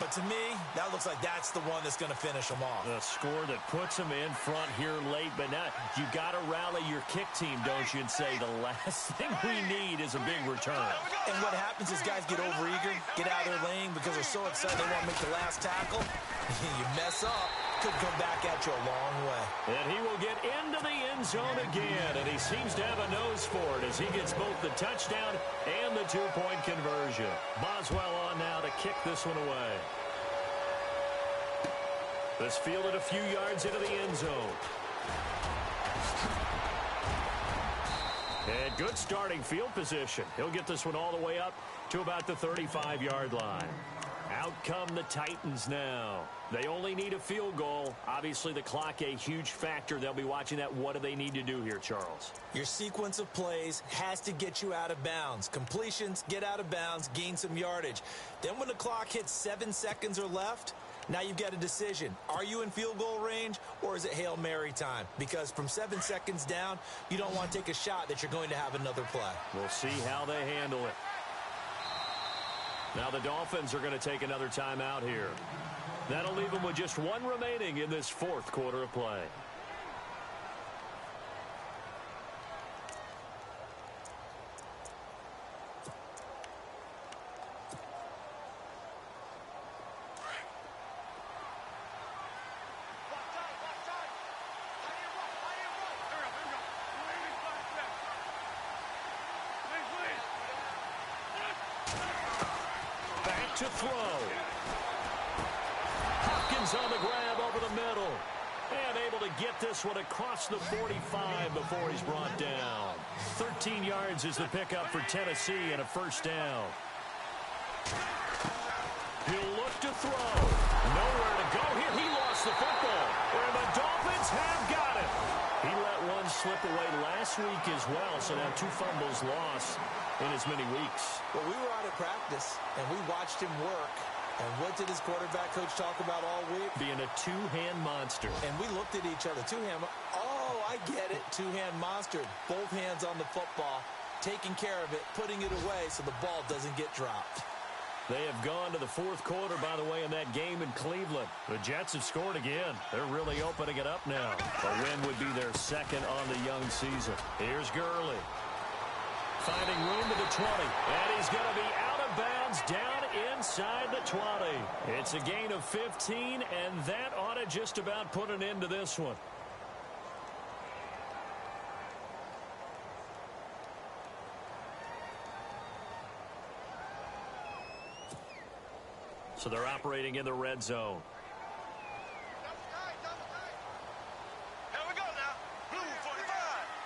but to me, that looks like that's the one that's going to finish them off. The score that puts them in front here late, but now you got to rally your kick team, don't you, and say the last thing we need is a big return. And what happens is guys get overeager, get out of their lane because they're so excited they want to make the last tackle. You mess up, could come back at you a long way. And he will get into the end zone again, and he seems to have a nose for it as he gets both the touchdown and the 2-point conversion. Boswell on now to kick this one away. This fielded a few yards into the end zone. And good starting field position. He'll get this one all the way up to about the 35-yard line. Out come the Titans now. They only need a field goal. Obviously, the clock a huge factor. They'll be watching that. What do they need to do here, Charles? Your sequence of plays has to get you out of bounds. Completions, get out of bounds, gain some yardage. Then when the clock hits 7 seconds or left, now you've got a decision. Are you in field goal range, or is it Hail Mary time? Because from 7 seconds down, you don't want to take a shot that you're going to have another play. We'll see how they handle it. Now the Dolphins are going to take another timeout here. That'll leave them with just 1 remaining in this 4th quarter of play. to throw. Hopkins on the grab over the middle. And able to get this one across the 45 before he's brought down. 13 yards is the pickup for Tennessee and a first down. He'll look to throw. Nowhere to go here. He lost the football. And the Dolphins have got it. He let one slip away last week as well, so now 2 fumbles lost in as many weeks. Well, we were out of practice, and we watched him work. And what did his quarterback coach talk about all week? Being a two-hand monster. And we looked at each other. Two-hand. Oh, I get it. Two-hand monster. Both hands on the football, taking care of it, putting it away so the ball doesn't get dropped. They have gone to the 4th quarter, by the way, in that game in Cleveland. The Jets have scored again. They're really opening it up now. A win would be their second on the young season. Here's Gurley. Finding room to the 20. And he's going to be out of bounds down inside the 20. It's a gain of 15, and that ought to just about put an end to this one. So they're operating in the red zone. Here we go now. Blue 45.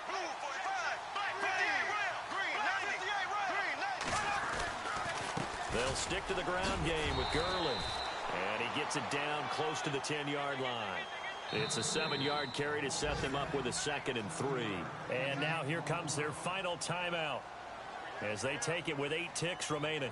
Blue 45. Black 58 round. Green 90. 58 round. Green 90. They'll stick to the ground game with Gurley. And he gets it down close to the 10-yard line. It's a 7-yard carry to set them up with a 2nd and 3. And now here comes their final timeout as they take it with 8 ticks remaining.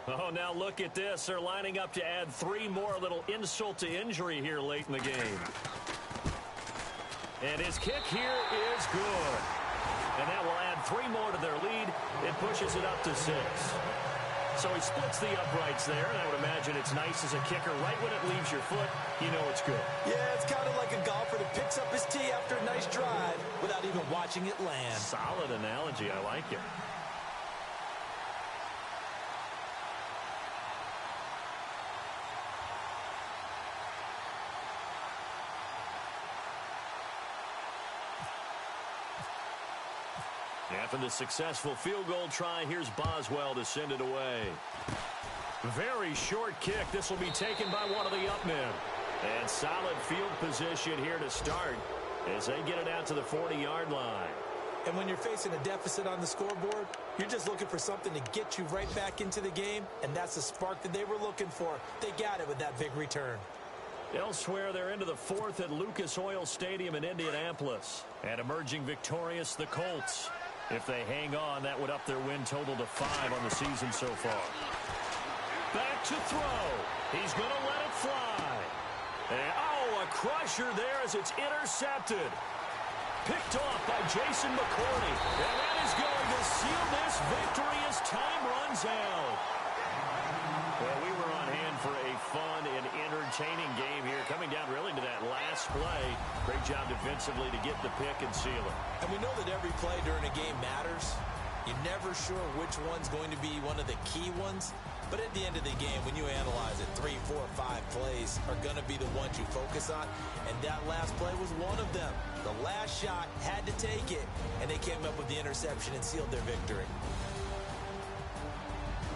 Oh, now look at this. They're lining up to add 3 more, a little insult to injury here late in the game. And his kick here is good. And that will add 3 more to their lead. It pushes it up to 6. So he splits the uprights there, and I would imagine it's nice as a kicker. Right when it leaves your foot, you know it's good. Yeah, it's kind of like a golfer that picks up his tee after a nice drive without even watching it land. Solid analogy. I like it. After the successful field goal try, here's Boswell to send it away. Very short kick. This will be taken by one of the up men. And solid field position here to start as they get it out to the 40-yard line. And when you're facing a deficit on the scoreboard, you're just looking for something to get you right back into the game, and that's the spark that they were looking for. They got it with that big return. Elsewhere, they're into the 4th at Lucas Oil Stadium in Indianapolis. And emerging victorious, the Colts. If they hang on, that would up their win total to 5 on the season so far. Back to throw. He's going to let it fly. And, oh, a crusher there as it's intercepted. Picked off by Jason McCourty. And that is going to seal this victory as time runs out. Well, we were on hand for a fun and entertaining game here, coming down really to that last play. Great job defensively to get the pick and seal it. And we know that every play during a game matters. You're never sure which one's going to be one of the key ones. But at the end of the game, when you analyze it, 3, 4, 5 plays are going to be the ones you focus on. And that last play was one of them. The last shot had to take it, and they came up with the interception and sealed their victory.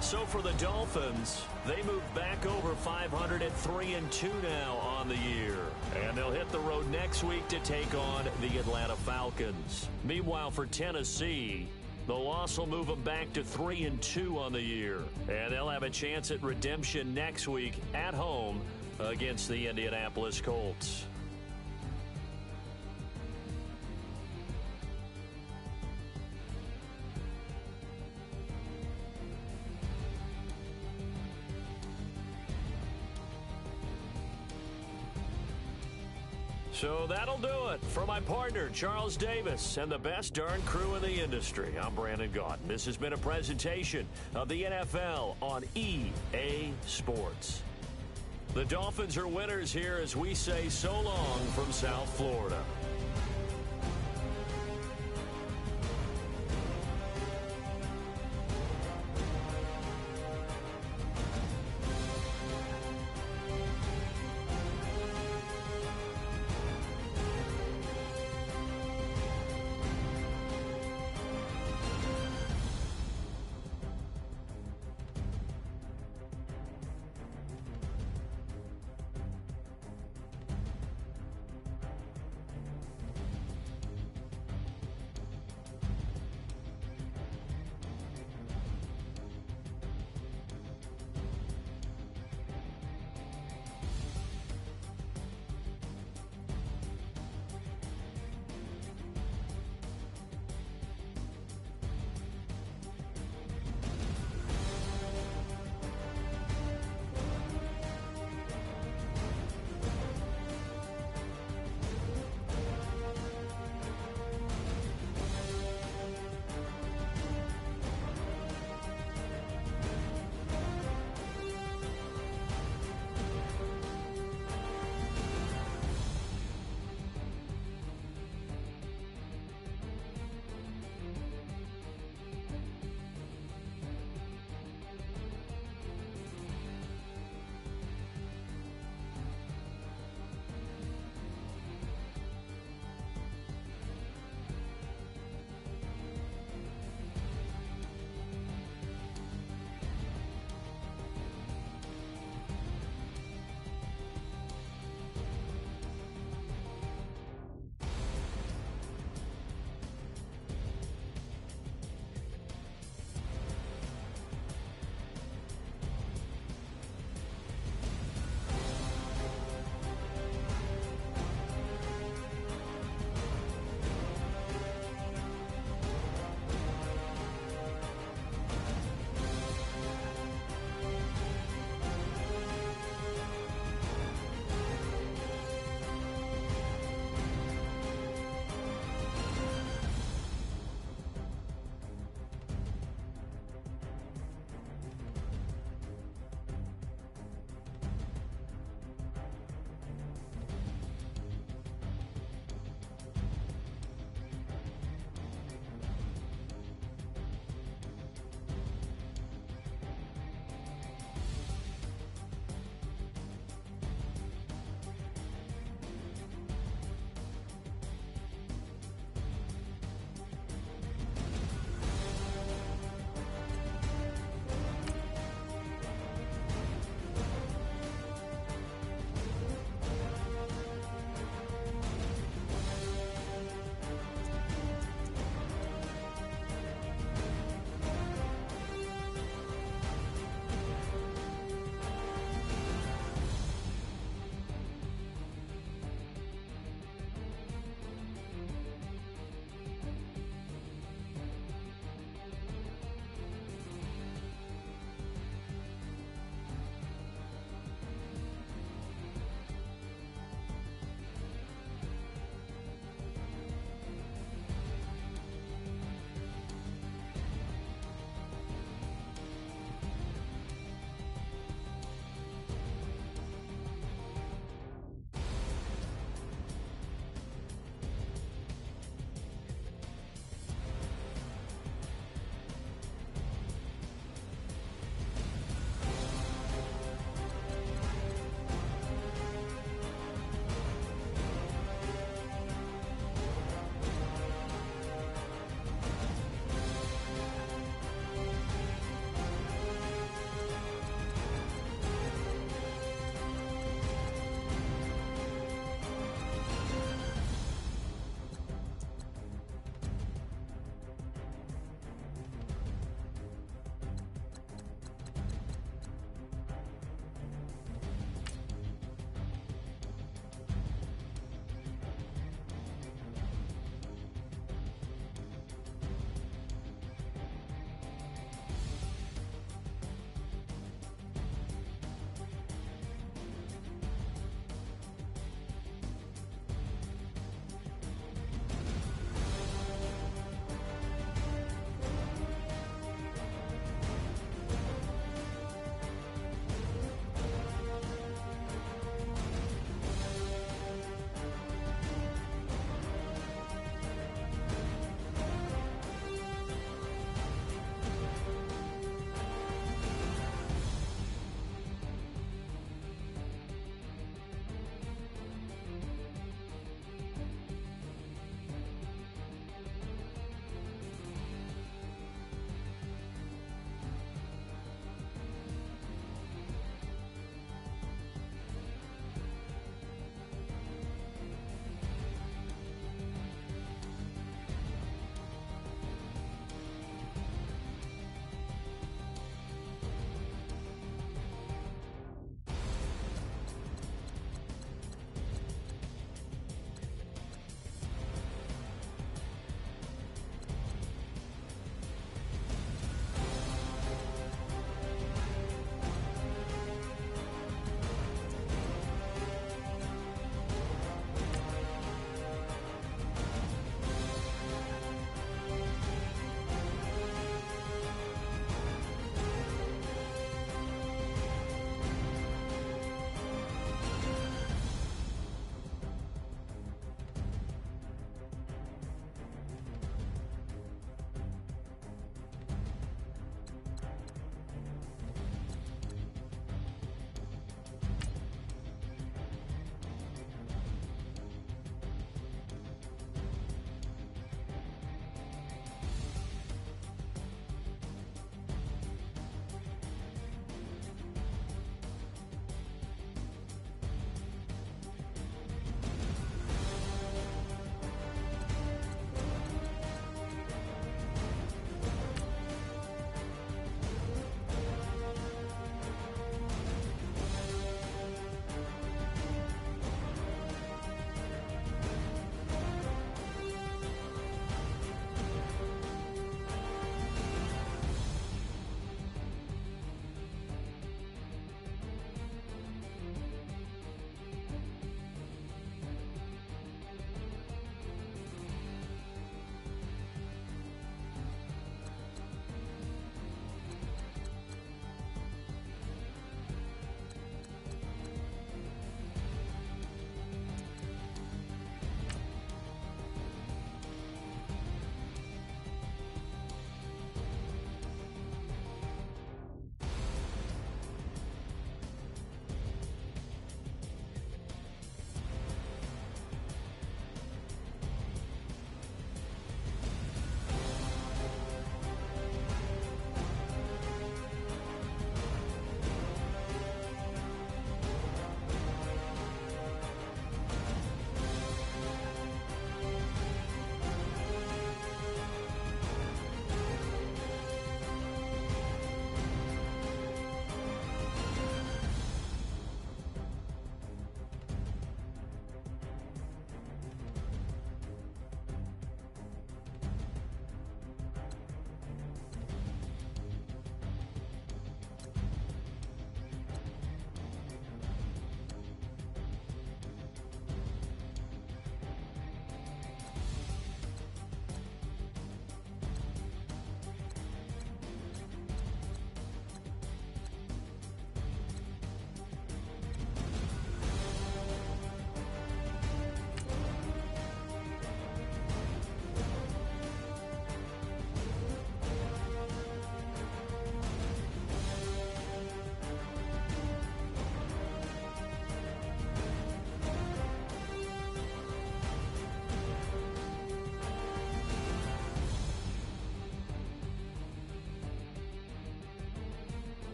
So for the Dolphins, they move back over 500 at 3-2 now on the year. And they'll hit the road next week to take on the Atlanta Falcons. Meanwhile, for Tennessee, the loss will move them back to 3-2 on the year. And they'll have a chance at redemption next week at home against the Indianapolis Colts. So that'll do it for my partner, Charles Davis, and the best darn crew in the industry. I'm Brandon Gaudin. This has been a presentation of the NFL on EA Sports. The Dolphins are winners here as we say so long from South Florida.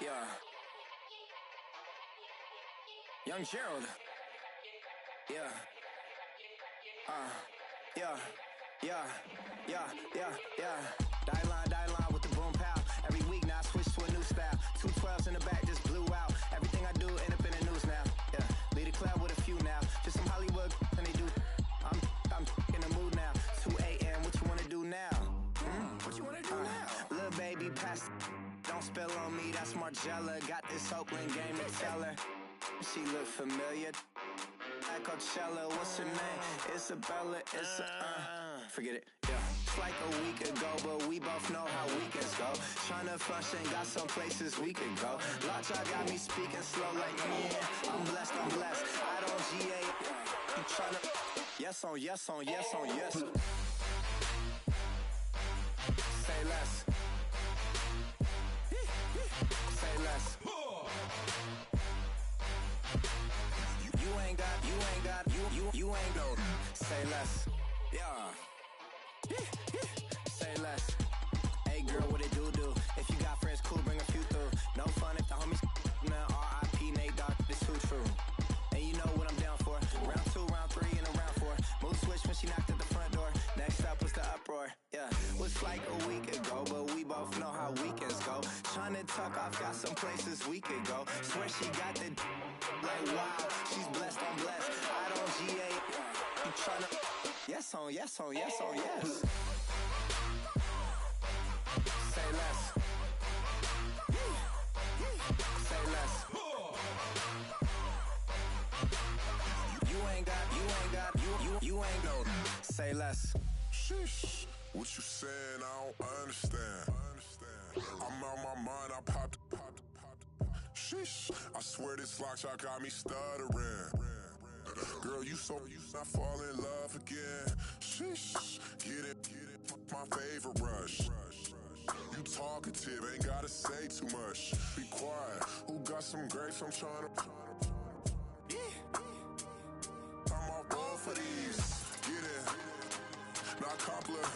Yeah. Young Gerald. Yeah. Yeah. Die line with the boom pow. Every week now I switch to a new style. 212s in the back just blew out. Everything I do end up in the news now. Yeah. Lead a club with a few now. Just some Hollywood and they do. I'm in the mood now. 2 a.m. What you wanna do now? What you wanna do now? Little baby pass. Don't spill on me. That's Margella. Got this Oakland game to tell her. She look familiar. At Coachella, what's her name? Isabella, forget it, yeah. It's like a week ago, but we both know how weekends go. Tryna function, got some places we could go. Lockjaw got me speaking slow like, yeah, I'm blessed. I don't GA, you tryna, yes on yes. Say less. Say less. You ain't no. Say less. Yeah. Say less. Hey girl, what it do? If you got friends, cool, bring a few through. No fun if the homies now. R.I.P. Nate Dogg, this too true. And you know what I'm down for. Round 2, round 3, and a round 4. Mood switch when she knocked at the front door. Next up was the uproar. Yeah, was like a week ago, but we both know how weekends go. Tryna tuck off, got some places we could go. Swear she got the like wow, she's blessed, I'm blessed. I don't GA. You tryna yes on yes. Say less. Say less. You ain't no. Say less. Sheesh. What you saying? I don't understand. I'm out my mind. I popped. Sheesh. I swear this lockjaw got me stuttering. Girl, you not fall in love again. Sheesh. Get it. My favorite rush. You talkative, ain't gotta say too much. Be quiet. Who got some grapes? I'm trying to. I'm off both of these. Get it. Not Coppler.